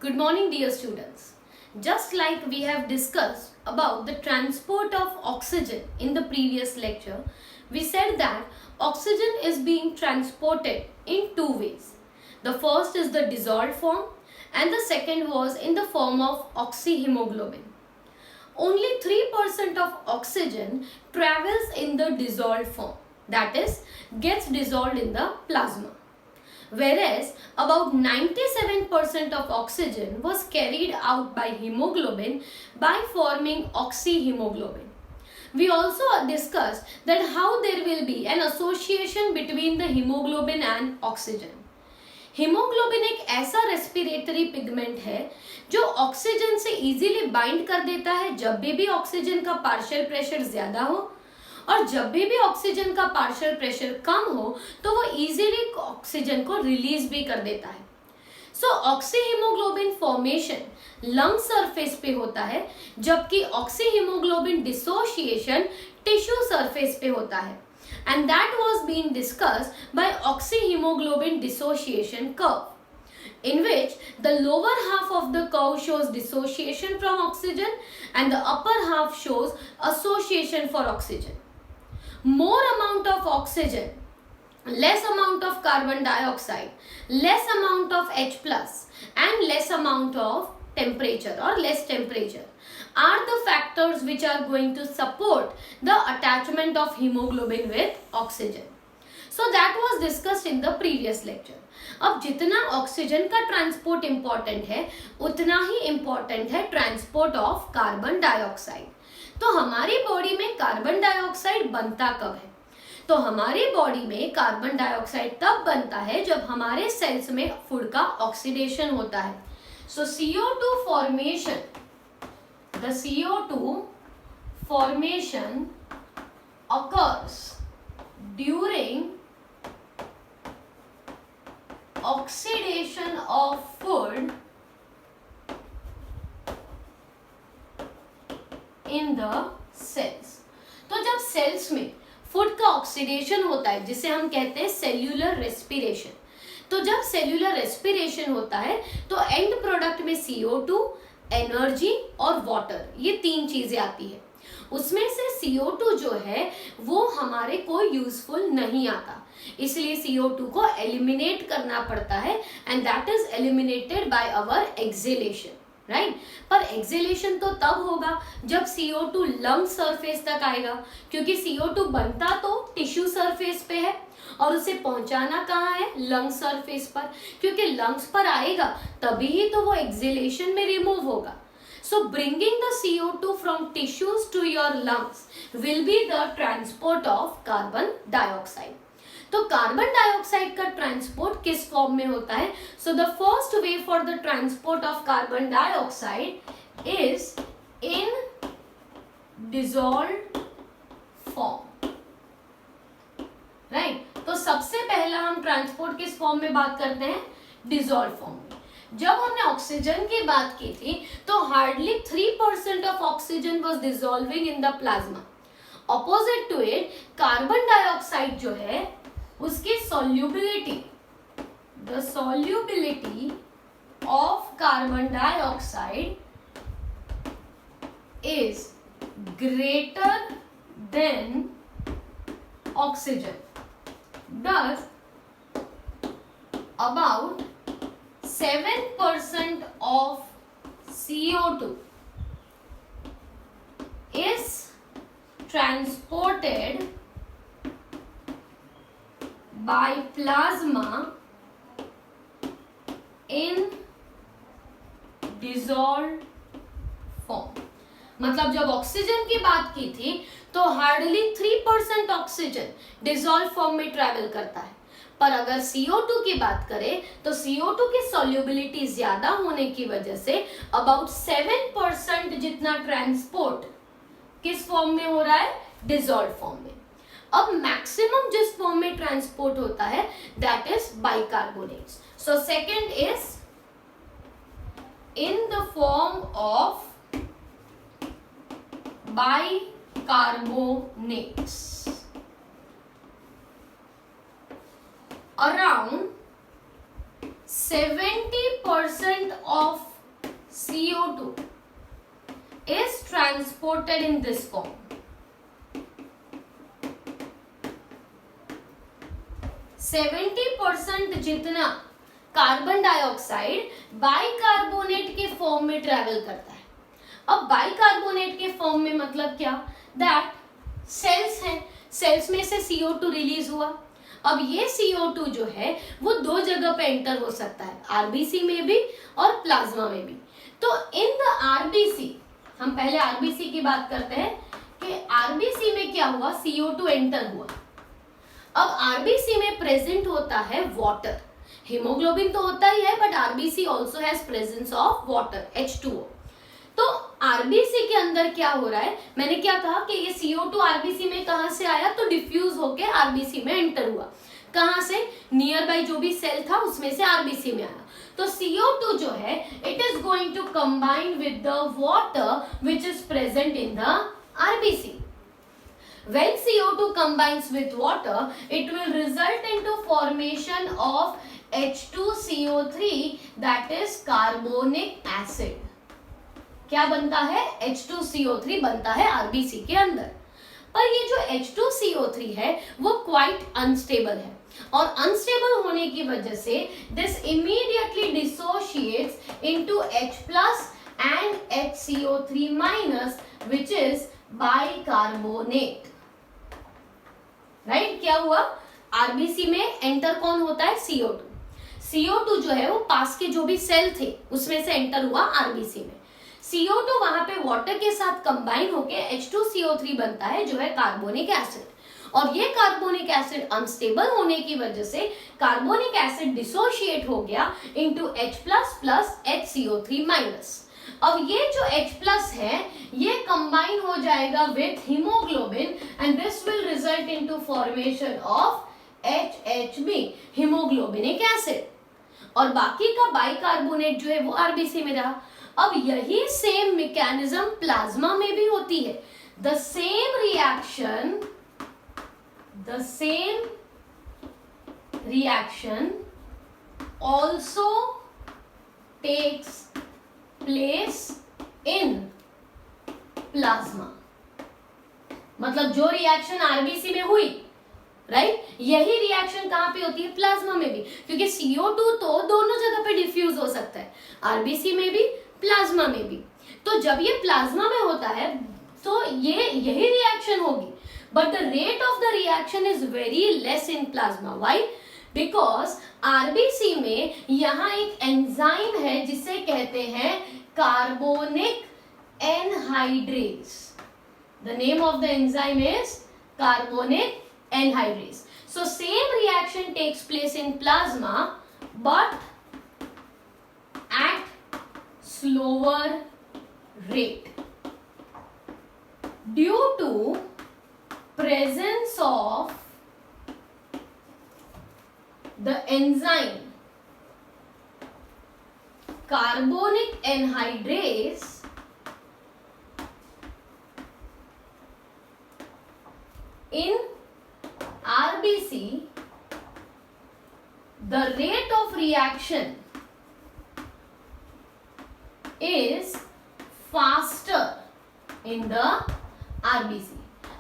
Good morning, dear students. Just like we have discussed about the transport of oxygen in the previous lecture, we said that oxygen is being transported in two ways. The first is the dissolved form and the second was in the form of oxyhemoglobin. Only 3% of oxygen travels in the dissolved form, that is, gets dissolved in the plasma. Whereas about 97% of oxygen was carried out by hemoglobin by forming oxyhemoglobin. We also discussed that how there will be an association between the hemoglobin and oxygen. Haemoglobin एक ऐसा respiratory pigment है जो oxygen से easily bind कर देता है जब भी ऑक्सीजन का पार्शियल प्रेशर ज्यादा हो, और जब भी ऑक्सीजन का पार्शियल प्रेशर कम हो तो वो इजीली ऑक्सीजन को रिलीज भी कर देता है. सो ऑक्सीहीमोग्लोबिन फॉर्मेशन लंग सरफेस पे होता है, जबकि ऑक्सीहीमोग्लोबिन डिसोसिएशन टिश्यू सरफेस पे होता है. And that was being discussed by oxyhemoglobin dissociation curve, in which the lower half of the curve shows dissociation from oxygen and the upper half shows association for oxygen. More amount of oxygen, less amount of carbon dioxide, less amount of H plus and less amount of temperature or less temperature are the factors which are going to support the attachment of hemoglobin with oxygen. So that was discussed in the previous lecture. अब जितना oxygen का transport important है उतना ही important है transport of carbon dioxide. तो हमारी body में carbon dioxide बनता कब है? तो हमारी बॉडी में कार्बन डाइऑक्साइड तब बनता है जब हमारे सेल्स में फूड का ऑक्सीडेशन होता है. सो CO2 formation, the CO2 formation occurs during oxidation of food in the cells. तो जब सेल्स में फूड का ऑक्सीडेशन होता है जिसे हम कहते हैं सेल्यूलर रेस्पिरेशन, तो जब सेल्यूलर रेस्पिरेशन होता है तो एंड प्रोडक्ट में CO2, एनर्जी और वाटर, ये तीन चीजें आती है. उसमें से CO2 जो है वो हमारे को यूजफुल नहीं आता, इसलिए CO2 को एलिमिनेट करना पड़ता है and that is eliminated by our acceleration, right. पर एक्सेलेशन तो तब होगा जब CO2 लंग सरफेस तक आएगा, क्योंकि CO2 बनता तो टिश्यू सरफेस पे है और उसे पहुंचाना कहाँ है? लंग सरफेस पर, क्योंकि लंग्स पर आएगा तभी ही तो वो एक्सेलेशन में रिमूव होगा. So bringing the CO2 from tissues to your lungs will be the transport of carbon dioxide. तो कार्बन डाइऑक्साइड का ट्रांसपोर्ट किस फॉर्म में होता है? So the first way for the transport of carbon dioxide is in dissolved form, right. तो सबसे पहला हम ट्रांसपोर्ट किस फॉर्म में बात करते हैं? डिसॉल्व फॉर्म में. जब हमने ऑक्सीजन की बात की थी तो hardly 3% of oxygen was dissolving in the plasma. Opposite to it carbon dioxide जो है उसकी solubility, the solubility of carbon dioxide is greater than oxygen. Thus, about 7% of CO2 is transported by plasma in dissolved form. मतलब जब oxygen की बात की थी तो हार्डली 3% ऑक्सीजन डिसॉल्व फॉर्म में ट्रैवल करता है, पर अगर CO2 की बात करें तो CO2 की सॉल्युबिलिटी ज्यादा होने की वजह से अबाउट 7% जितना ट्रांसपोर्ट किस फॉर्म में हो रहा है? डिसॉल्व फॉर्म में. अब मैक्सिमम जिस फॉर्म में ट्रांसपोर्ट होता है that is bicarbonates. So second is in the form of bicarbonates. Around 70% of transported in this form. 70% जितना कार्बन डाइऑक्साइड बाइकार्बोनेट के फॉर्म में ट्रेवल करता है। अब बाइकार्बोनेट के फॉर्म में मतलब क्या, दैट सेल्स हैं, सेल्स में से CO2 रिलीज हुआ। अब ये CO2 जो है वो दो जगह पे एंटर हो सकता है, आरबीसी में भी और प्लाज्मा में भी। तो इन द आरबीसी, हम पहले आरबीसी की बात करते हैं कि आरबीसी में क्या हुआ, CO2 एंटर हुआ। अब आरबीसी में प्रेजेंट होता है वाटर, हीमोग्लोबिन तो होता ही है, but RBC also has presence of water, H2O। तो आरबीसी के अंदर क्या हो रहा है, मैंने क्या कहा कि ये CO2 आरबीसी में कहां से आया, तो डिफ्यूज होके आरबीसी में एंटर हुआ। कहां से, नियर बाई जो भी सेल था उसमें से आरबीसी में आया। तो CO2 जो है it is going to combine with the water which is present in the RBC. When CO2 combines with water, it will result into formation of H2CO3, that is carbonic acid. क्या बनता है, H2CO3 बनता है RBC के अंदर। पर ये जो H2CO3 है वो क्वाइट अनस्टेबल है, और अनस्टेबल होने की वजह से this immediately dissociates into H+ and HCO3- which is bicarbonate. Right, क्या हुआ, आरबीसी में एंटर कौन होता है, CO2 जो है वो पास के जो भी सेल थे उसमें से एंटर हुआ आरबीसी में। CO2 वहां पे वाटर के साथ कंबाइन होके H2CO3 बनता है जो है कार्बोनिक एसिड, और ये कार्बोनिक एसिड अनस्टेबल होने की वजह से कार्बोनिक एसिड डिसोशिएट हो गया इनटू H+ HCO3-। अब ये जो H+ है ये कंबाइन हो जाएगा with haemoglobin and this will result into formation of HHB, haemoglobinic acid, और बाकी का बाइकार्बोनेट जो है वो आरबीसी में रहा। अब यही सेम मैकेनिज्म प्लाज्मा में भी होती है। The same reaction also takes place in plasma. मतलब जो रिएक्शन आरबीसी में हुई, राइट, यही रिएक्शन कहां पे होती है, प्लाज्मा में भी, क्योंकि CO2 तो दोनों जगह पे डिफ्यूज हो सकता है, आरबीसी में भी प्लाज्मा में भी। तो जब ये प्लाज्मा में होता है तो ये यही रिएक्शन होगी, but the rate of the reaction is very less in plasma. Why, because RBC में यहाँ एक एंजाइम है जिसे कहते हैं carbonic anhydrase. The name of the enzyme is carbonic anhydrase. So same reaction takes place in plasma but at slower rate due to presence of the enzyme carbonic anhydrase in RBC. The rate of reaction is faster in the RBC.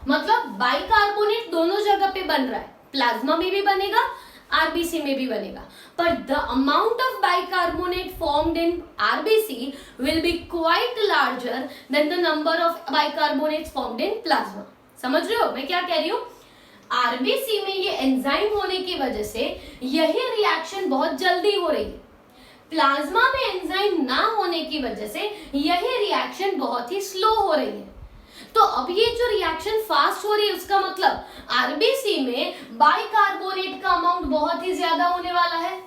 मतलब bicarbonate दोनों जगह पे बन रहा है, plasma में भी बनेगा, आरबीसी में भी बनेगा, पर the amount of bicarbonate formed in RBC will be quite larger than the number of bicarbonates formed in plasma. समझ रहे हो मैं क्या कह रही हूँ, आरबीसी में ये एंजाइम होने की वजह से यही रिएक्शन बहुत जल्दी हो रही है, प्लाज्मा में एंजाइम ना होने की वजह से यही रिएक्शन बहुत ही स्लो हो रही है। तो अब ये जो रिएक्शन फास्ट हो रही है उसका मतलब आरबीसी में बाइकार्बोनेट का अमाउंट बहुत ही ज्यादा होने वाला है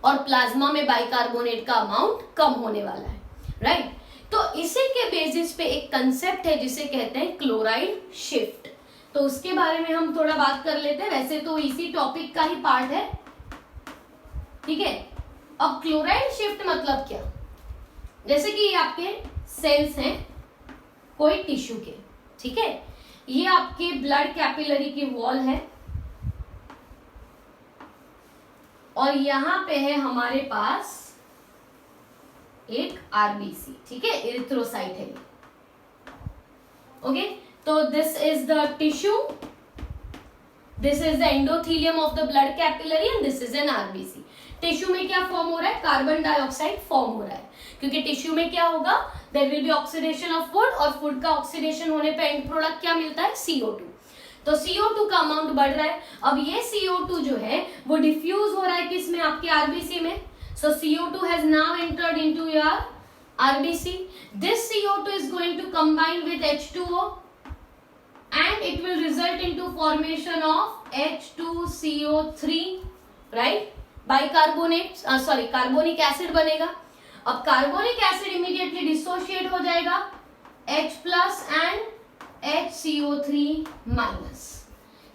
और प्लाज्मा में बाइकार्बोनेट का अमाउंट कम होने वाला है, राइट। तो इसी के बेसिस पे एक कंसेप्ट है जिसे कहते हैं क्लोराइड शिफ्ट। तो उसके बारे में हम थोड़ा बात कर लेते हैं, वैसे तो इसी टॉपिक का ही पार्ट है, ठीक है। अब क्लोराइड शिफ्ट मतलब क्या, जैसे कि ये आपके सेल्स हैं कोई टिश्यू के, ठीक है, ये आपके ब्लड कैपिलरी की वॉल है और यहां पे है हमारे पास एक आरबीसी, ठीक है, एरिथ्रोसाइट है। ओके, तो this is the tissue, this is the endothelium of the blood capillary and this is an RBC. Tissue में क्या फॉर्म हो रहा है, कार्बन डाइऑक्साइड फॉर्म हो रहा है, क्योंकि टिश्यू में क्या होगा, there will be oxidation of food, और फूड का ऑक्सीडेशन होने पे एंड प्रोडक्ट क्या मिलता है, CO2। तो CO2 का अमाउंट बढ़ रहा है। अब ये CO2 जो है वो डिफ्यूज हो रहा है किस में, आपके आरबीसी में। सो CO2 has now entered into your RBC. This CO2 is going to combine with H2O and it will result into formation of H2CO3, right? Bicarbonate, carbonic acid बनेगा। अब कार्बोनिक एसिड इमीडिएटली डिसोशिएट हो जाएगा H plus and HCO3 minus.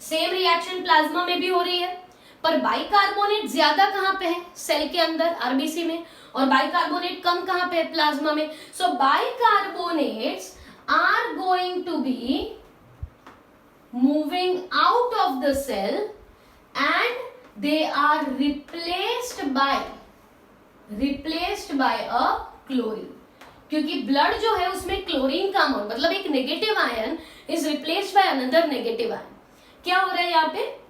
Same reaction plasma में भी हो रही है, पर बाइकार्बोनेट ज्यादा कहां पे है, सेल के अंदर आरबीसी में, और बाइकार्बोनेट कम कहां पे है, प्लाज्मा में। So bicarbonates are going to be moving out of the cell and they are replaced by a chlorine, क्योंकि ब्लड जो है उसमें क्लोरीन का अमाउंट, मतलब एक negative ion is replaced by another negative ion. क्या हो रहा है यहाँ पे,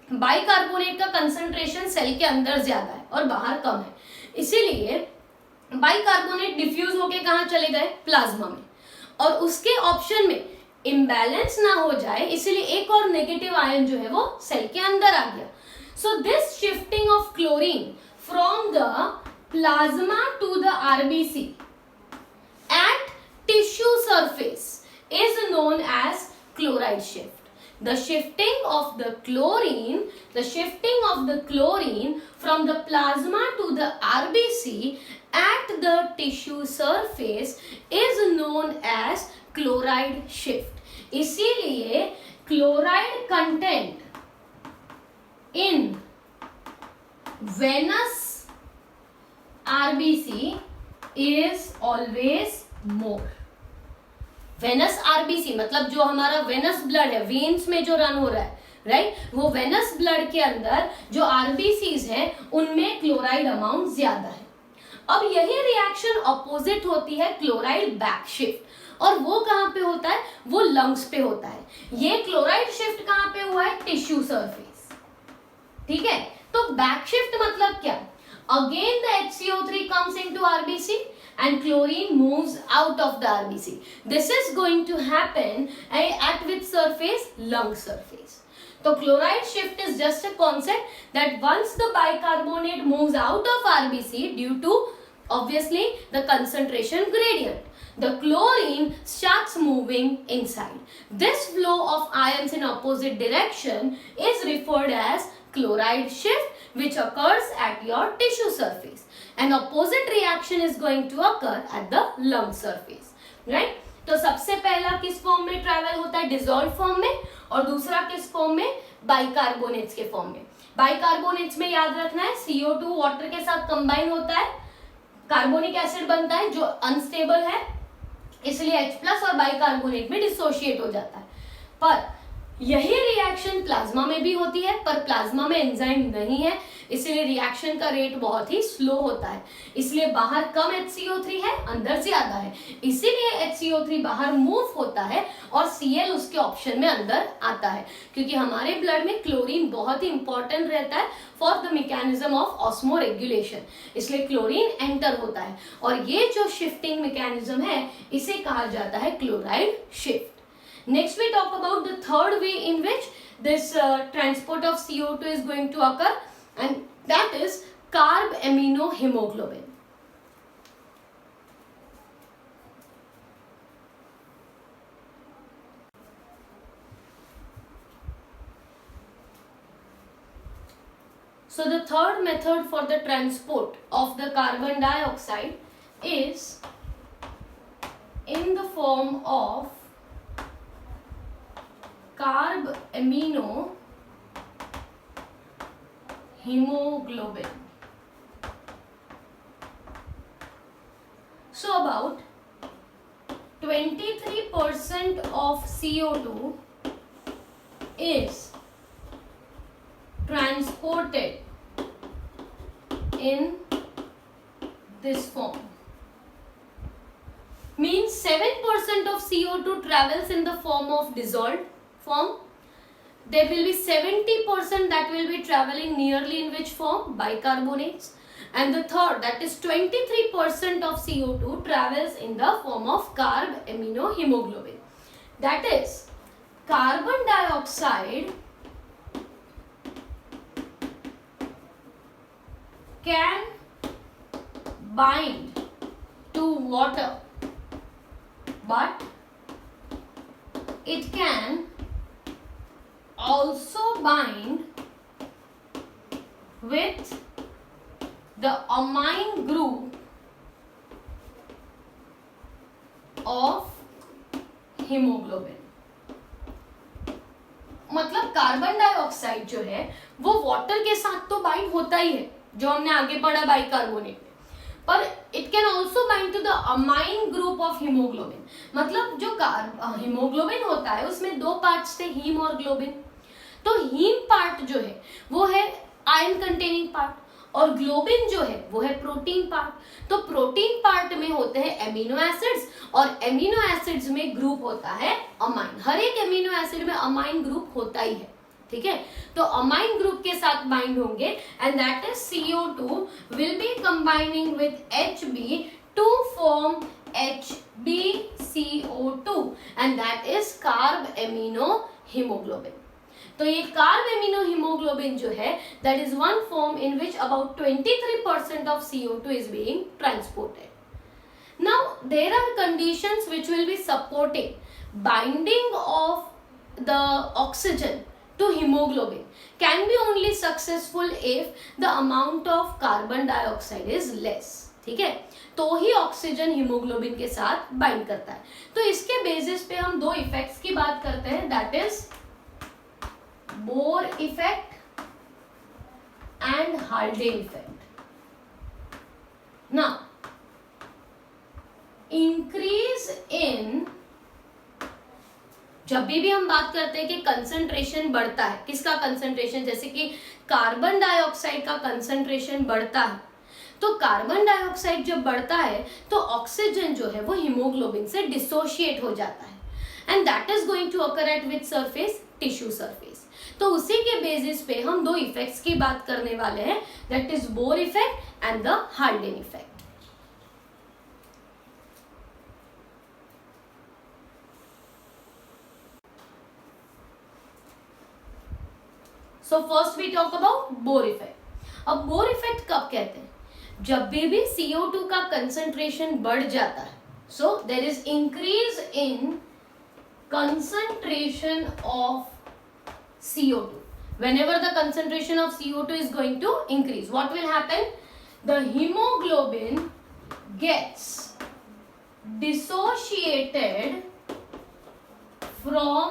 बाइकार्बोनेट का कंसंट्रेशन सेल के अंदर ज्यादा है और बाहर कम है, इसीलिए बाइकार्बोनेट डिफ्यूज होके कहां चले गए, प्लाज्मा में, और उसके ऑप्शन में इम्बैलेंस ना हो जाए इसलिए एक और नेगेटिव आयन जो है वो सेल के अंदर आ गया। So this shifting of chlorine from the plasma to the RBC at tissue surface is known as chloride shift. The shifting of the chlorine from the plasma to the RBC at the tissue surface is known as chloride shift. इसीलिए chloride content in venous RBC is always more. Venous RBC मतलब जो हमारा venous blood है, veins में जो run हो रहा है, राइट, वो वेनस ब्लड के अंदर जो आरबीसीज हैं उनमें क्लोराइड अमाउंट ज्यादा है। अब यही रिएक्शन ऑपोजिट होती है क्लोराइड बैक शिफ्ट, और वो कहां पे होता है, वो लंग्स पे होता है। ये क्लोराइड शिफ्ट कहां पे हुआ है, टिश्यू सरफेस, ठीक है। तो बैक शिफ्ट मतलब क्या, again the HCO3 comes into RBC and chlorine moves out of the RBC. This is going to happen at which surface, lung surface. So chloride shift is just a concept that once the bicarbonate moves out of RBC due to obviously the concentration gradient, the chlorine starts moving inside. This flow of ions in opposite direction is referred as chloride shift, which occurs at your tissue surface. An opposite reaction is going to occur at the lung surface, right? तो सबसे पहला किस form में travel होता है, dissolve form में, और दूसरा किस फॉर्म में, बाइकार्बोनेट्स के फॉर्म में। बाइकार्बोनेट्स में याद रखना है CO2 वाटर के साथ कंबाइन होता है, कार्बोनिक एसिड बनता है जो अनस्टेबल है, इसलिए H प्लस और बाइकार्बोनेट में डिसोशिएट हो जाता है। पर यही रिएक्शन प्लाज्मा में भी होती है, पर प्लाज्मा में एंजाइम नहीं है, इसलिए रिएक्शन का रेट बहुत ही स्लो होता है। इसलिए बाहर कम HCO3 है, अंदर ज्यादा है, इसीलिए HCO3 बाहर मूव होता है और Cl उसके ऑप्शन में अंदर आता है, क्योंकि हमारे ब्लड में क्लोरीन बहुत ही इंपॉर्टेंट रहता है for the mechanism of osmo regulation, इसलिए क्लोरीन एंटर होता है। और ये जो शिफ्टिंग मैकेनिज्म है इसे कहा जाता है chloride shift. Next we talk about the third way in which this transport of CO2 is going to occur, and that is carbaminohemoglobin. So the third method for the transport of the carbon dioxide is in the form of carbaminohemoglobin. So about 23% of CO2 is transported in this form. means 7% of CO2 travels in the form of dissolved form. There will be 70% that will be traveling nearly in which form? Bicarbonates. And the third, that is 23% of CO2 travels in the form of carb-aminohemoglobin. That is, carbon dioxide can bind to water, but it can also bind with the amine group of hemoglobin. मतलब carbon dioxide जो है वो water के साथ तो bind होता ही है, जो हमने आगे पढ़ा बाइकार्बोनेट में, पर it can also bind to the amine group of haemoglobin. मतलब जो हीमोग्लोबिन होता है उसमें दो पार्ट्स थे, हीम और ग्लोबिन. तो हीम पार्ट जो है वो है आयरन कंटेनिंग पार्ट, और ग्लोबिन जो है वो है प्रोटीन पार्ट. तो प्रोटीन पार्ट में होते हैं एमिनो एसिड्स, और एमिनो एसिड्स में ग्रुप होता है अमाइन. हर एक एमिनो एसिड में अमाइन ग्रुप होता ही है, ठीक है. तो अमाइन ग्रुप के साथ बाइंड होंगे and that is CO2 will be combining with HB to form HbCO2 and that is carb amino haemoglobin. तो ये कार्ब एमिनो हीमोग्लोबिन जो है that is one form in which about 23% of CO2 is being transported. Now there are conditions which will be supporting binding of the oxygen to hemoglobin can be only successful if the amount of carbon dioxide is less. ठीक है, तो ही oxygen haemoglobin के साथ bind करता है. तो इसके basis पे हम दो इफेक्ट्स की बात करते हैं, that is bore effect and Haldane effect. Now increase in, जब भी हम बात करते हैं कि कंसंट्रेशन बढ़ता है, किसका कंसंट्रेशन, जैसे कि कार्बन डाइऑक्साइड का कंसंट्रेशन बढ़ता है, तो कार्बन डाइऑक्साइड जब बढ़ता है तो ऑक्सीजन जो है वो हीमोग्लोबिन से डिसोशिएट हो जाता है and that is going to occur at which surface, tissue surface. तो उसी के बेसिस पे हम दो इफेक्ट्स की बात करने वाले हैं, that is bore effect and the Haldane effect. So first we talk about Bohr effect. अब Bohr effect कब कहते हैं? जब भी CO2 का concentration बढ़ जाता है, so there is increase in concentration of CO2. Whenever the concentration of CO2 is going to increase, what will happen? The hemoglobin gets dissociated from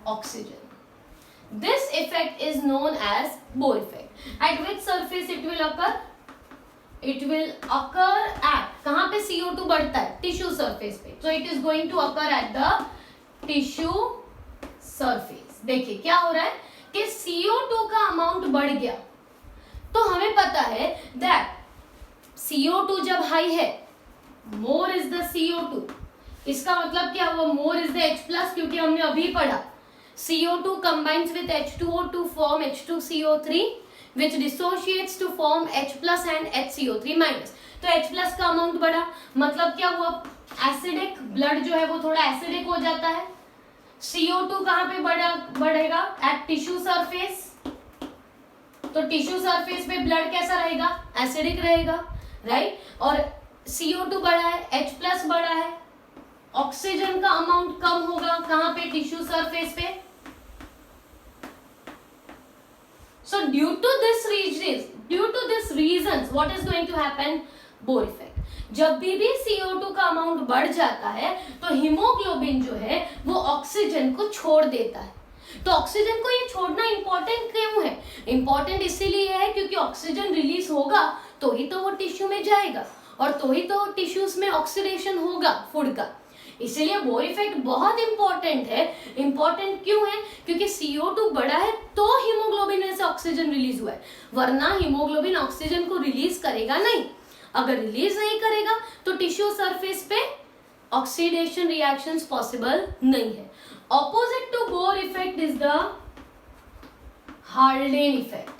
oxygen. This effect is known as Bohr effect. At which surface it will occur? It will occur at, कहाँ पे CO2 बढ़ता है? Tissue surface पे. So it is going to occur at the tissue surface. देखिए क्या हो रहा है कि CO2 का अमाउंट बढ़ गया, तो हमें पता है that CO2 जब हाई है, more is the CO2. इसका मतलब क्या हुआ? More is the H+, क्योंकि हमने अभी पढ़ा CO2 combines with H2O to form H2CO3 which dissociates to form H+ and HCO3-. तो H+ का अमाउंट बढ़ा, मतलब क्या हुआ? एसिडिक ब्लड जो है वो थोड़ा एसिडिक हो जाता है. CO2 कहाँ पे बढ़ेगा? At tissue surface. तो टिश्यू सरफेस पे ब्लड कैसा रहेगा? एसिडिक रहेगा, राइट. और CO2 बढ़ा है, H+ बढ़ा है, ऑक्सीजन का अमाउंट कम होगा, कहाँ पे? टिश्यू सरफेस पे. So due to this reasons, what is going to happen? Bohr effect. जब भी CO2 का अमाउंट बढ़ जाता है तो हीमोग्लोबिन जो है वो ऑक्सीजन को छोड़ देता है. तो ऑक्सीजन को ये छोड़ना इंपॉर्टेंट क्यों है? इंपॉर्टेंट इसीलिए है क्योंकि ऑक्सीजन रिलीज होगा तो ही तो वो टिश्यू में जाएगा, और तो ही तो टिश्यूज में ऑक्सीडेशन होगा फूड का. इसीलिए बोर इफेक्ट बहुत इंपॉर्टेंट है. इंपॉर्टेंट क्यों है? क्योंकि CO2 बढ़ा है तो हीमोग्लोबिन में से ऑक्सीजन रिलीज हुआ है, वरना हीमोग्लोबिन ऑक्सीजन को रिलीज करेगा नहीं. अगर रिलीज नहीं करेगा तो टिश्यू सरफेस पे ऑक्सीडेशन रिएक्शंस पॉसिबल नहीं है. Opposite to Bohr effect is the Haldane effect.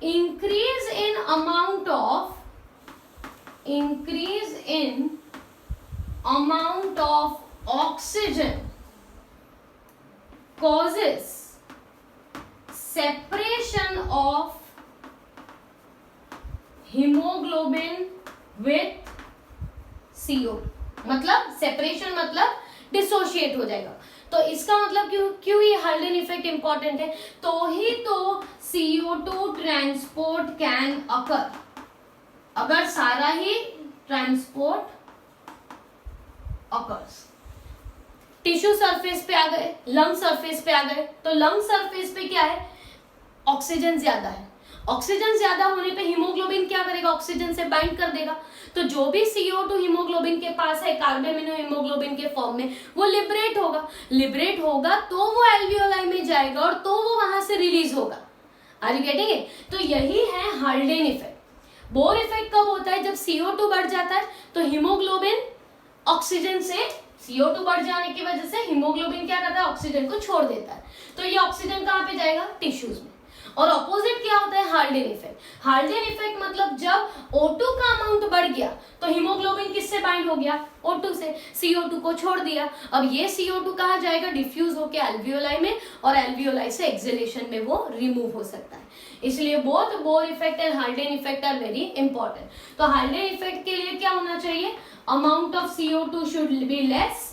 increase in amount of oxygen causes separation of hemoglobin with CO2. मतलब सेपरेशन मतलब डिसोशिएट हो जाएगा. तो इसका मतलब क्यों ये हाल्डेन इफेक्ट इंपॉर्टेंट है, तो ही तो CO2 ट्रांसपोर्ट कैन अकर. अगर सारा ही ट्रांसपोर्ट अकर्स. टिश्यू सरफेस पे आ गए, लंग सरफेस पे आ गए, तो लंग सरफेस पे क्या है, ऑक्सीजन ज्यादा है. ऑक्सीजन ज्यादा होने पे हीमोग्लोबिन क्या करेगा, ऑक्सीजन से बाइंड कर देगा. तो जो भी CO2 हीमोग्लोबिन के पास है कार्बोमिनो हीमोग्लोबिन के फॉर्म में, वो लिबरेट होगा तो वो एल्वियोलाई में जाएगा और तो वो वहां से रिलीज होगा. Are you getting it? तो यही है हाल्डेन इफेक्ट. बोर इफेक्ट कब होता है, जब CO2 बढ़ जाता है तो हीमोग्लोबिन ऑक्सीजन से, CO2 बढ़ जाने की वजह से हीमोग्लोबिन क्या करता है, ऑक्सीजन को छोड़ देता है. तो ये ऑक्सीजन कहाँ पे जाएगा, टिश्यूज में. और ऑपोजिट क्या होता है, हाल्डेन इफेक्ट. हाल्डेन इफेक्ट मतलब जब O2 का अमाउंट बढ़ गया तो हीमोग्लोबिन किससे बाइंड हो गया, O2 से. CO2 को छोड़ दिया. अब ये CO2 कहाँ जाएगा, डिफ्यूज होके एल्वियोलाई में, और एल्वियोलाई से एक्सहेलेशन में वो रिमूव हो सकता है. इसलिए both Bohr effect and Haldane effect are very important. तो हाल्डेन इफेक्ट के लिए क्या होना चाहिए, amount of CO2 should be less,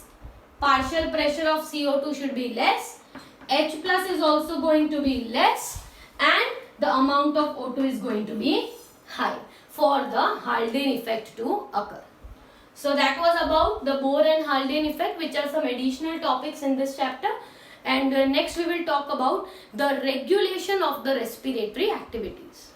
partial pressure of CO2 should be less, H plus is also going to be less, and the amount of O2 is going to be high for the Haldane effect to occur. So that was about the Bohr and Haldane effect, which are some additional topics in this chapter. And next we will talk about the regulation of the respiratory activities.